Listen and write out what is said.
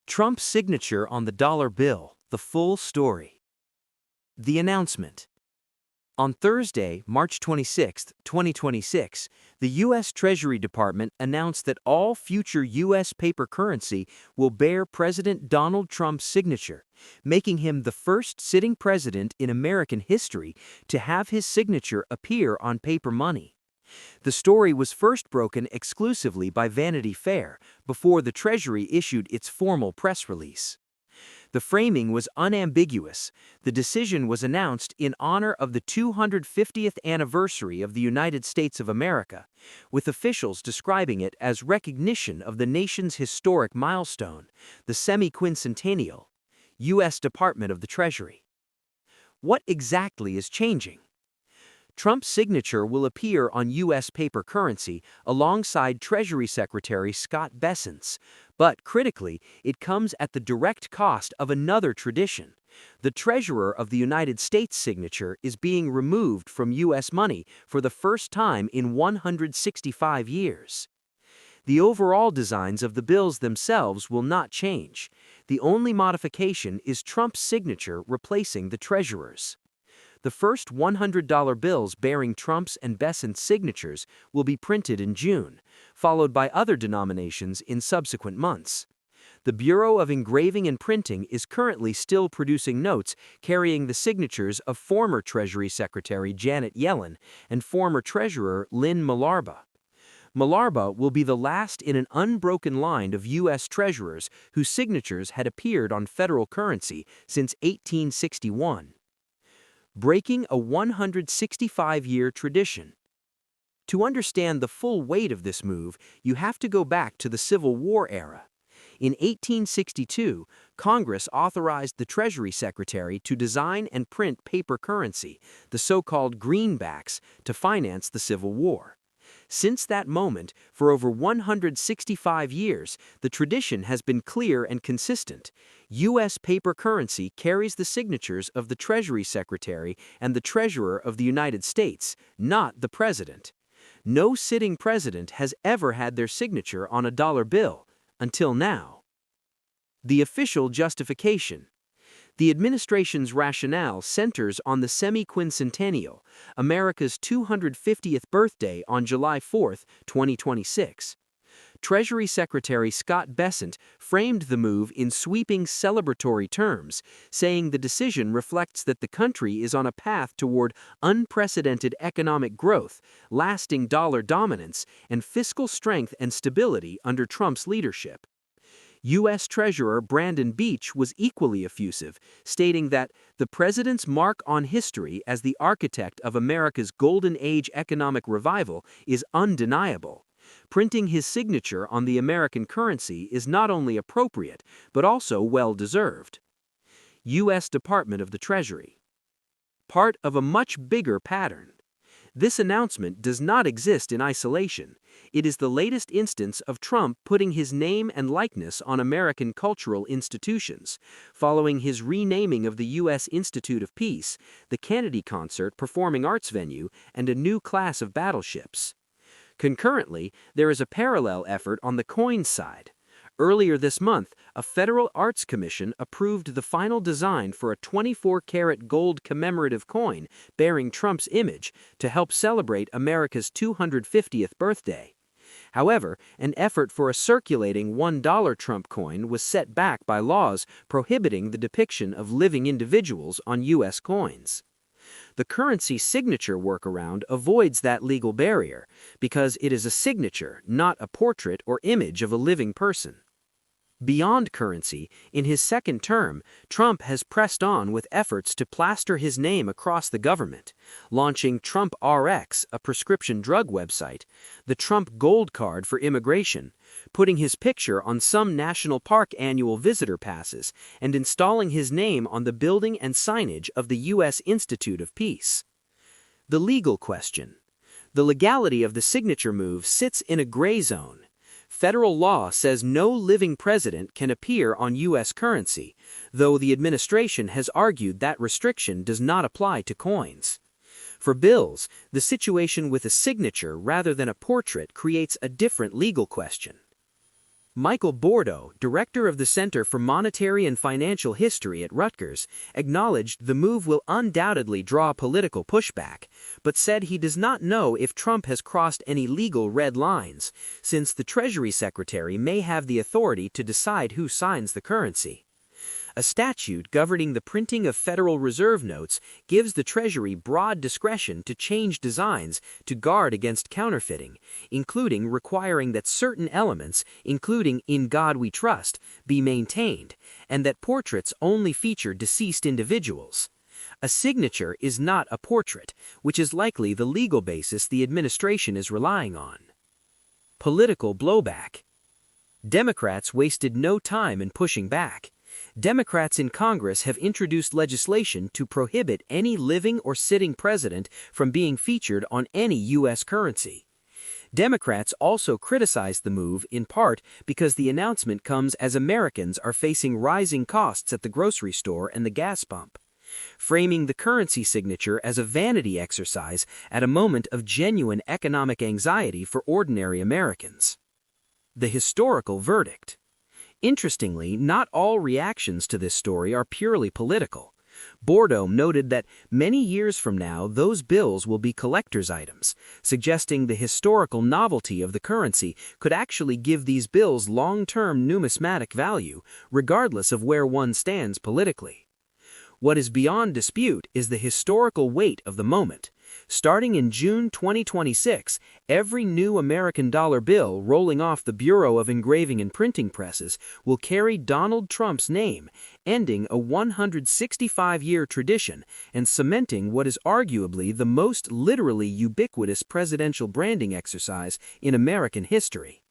Trump's signature on the dollar bill, the full story. The announcement. On Thursday, March 26, 2026, the U.S. Treasury Department announced that all future U.S. paper currency will bear President Donald Trump's signature, making him the first sitting president in American history to have his signature appear on paper money. The story was first broken exclusively by Vanity Fair before the Treasury issued its formal press release. The framing was unambiguous. The decision was announced in honor of the 250th anniversary of the United States of America, with officials describing it as recognition of the nation's historic milestone, the semi-quincentennial. U.S. Department of the Treasury. What exactly is changing? Trump's signature will appear on U.S. paper currency alongside Treasury Secretary Scott Bessent's, but critically, it comes at the direct cost of another tradition. The Treasurer of the United States signature is being removed from U.S. money for the first time in 165 years. The overall designs of the bills themselves will not change. The only modification is Trump's signature replacing the Treasurer's. The first $100 bills bearing Trump's and Bessent's signatures will be printed in June, followed by other denominations in subsequent months. The Bureau of Engraving and Printing is currently still producing notes carrying the signatures of former Treasury Secretary Janet Yellen and former Treasurer Lynn Malarba. Malarba will be the last in an unbroken line of U.S. treasurers whose signatures had appeared on federal currency since 1861. Breaking a 165-year tradition. To understand the full weight of this move, you have to go back to the Civil War era. In 1862, Congress authorized the Treasury Secretary to design and print paper currency, the so-called greenbacks, to finance the Civil War. Since that moment, for over 165 years, the tradition has been clear and consistent. U.S. paper currency carries the signatures of the Treasury Secretary and the Treasurer of the United States, not the President. No sitting president has ever had their signature on a dollar bill, until now. The official justification. The administration's rationale centers on the semi-quincentennial, America's 250th birthday on July 4, 2026. Treasury Secretary Scott Bessent framed the move in sweeping celebratory terms, saying the decision reflects that the country is on a path toward unprecedented economic growth, lasting dollar dominance, and fiscal strength and stability under Trump's leadership. U.S. Treasurer Brandon Beach was equally effusive, stating that the president's mark on history as the architect of America's Golden Age economic revival is undeniable. Printing his signature on the American currency is not only appropriate, but also well-deserved. U.S. Department of the Treasury. Part of a much bigger pattern. This announcement does not exist in isolation. It is the latest instance of Trump putting his name and likeness on American cultural institutions, following his renaming of the U.S. Institute of Peace, the Kennedy Concert performing arts venue, and a new class of battleships. Concurrently, there is a parallel effort on the coins side. Earlier this month, a federal arts commission approved the final design for a 24-karat gold commemorative coin bearing Trump's image to help celebrate America's 250th birthday. However, an effort for a circulating $1 Trump coin was set back by laws prohibiting the depiction of living individuals on U.S. coins. The currency signature workaround avoids that legal barrier because it is a signature, not a portrait or image of a living person. Beyond currency, in his second term, Trump has pressed on with efforts to plaster his name across the government, launching Trump RX, a prescription drug website, the Trump Gold Card for immigration, putting his picture on some national park annual visitor passes, and installing his name on the building and signage of the U.S. Institute of Peace. The legal question. The legality of the signature move sits in a gray zone. Federal law says no living president can appear on U.S. currency, though the administration has argued that restriction does not apply to coins. For bills, the situation with a signature rather than a portrait creates a different legal question. Michael Bordeaux, director of the Center for Monetary and Financial History at Rutgers, acknowledged the move will undoubtedly draw political pushback, but said he does not know if Trump has crossed any legal red lines, since the Treasury Secretary may have the authority to decide who signs the currency. A statute governing the printing of Federal Reserve notes gives the Treasury broad discretion to change designs to guard against counterfeiting, including requiring that certain elements, including "In God We Trust," be maintained, and that portraits only feature deceased individuals. A signature is not a portrait, which is likely the legal basis the administration is relying on. Political blowback. Democrats wasted no time in pushing back. Democrats in Congress have introduced legislation to prohibit any living or sitting president from being featured on any U.S. currency. Democrats also criticized the move in part because the announcement comes as Americans are facing rising costs at the grocery store and the gas pump, framing the currency signature as a vanity exercise at a moment of genuine economic anxiety for ordinary Americans. The historical verdict. Interestingly, not all reactions to this story are purely political. Bordeaux noted that many years from now, those bills will be collector's items, suggesting the historical novelty of the currency could actually give these bills long-term numismatic value, regardless of where one stands politically. What is beyond dispute is the historical weight of the moment. Starting in June 2026, every new American dollar bill rolling off the Bureau of Engraving and Printing Presses will carry Donald Trump's name, ending a 165-year tradition and cementing what is arguably the most literally ubiquitous presidential branding exercise in American history.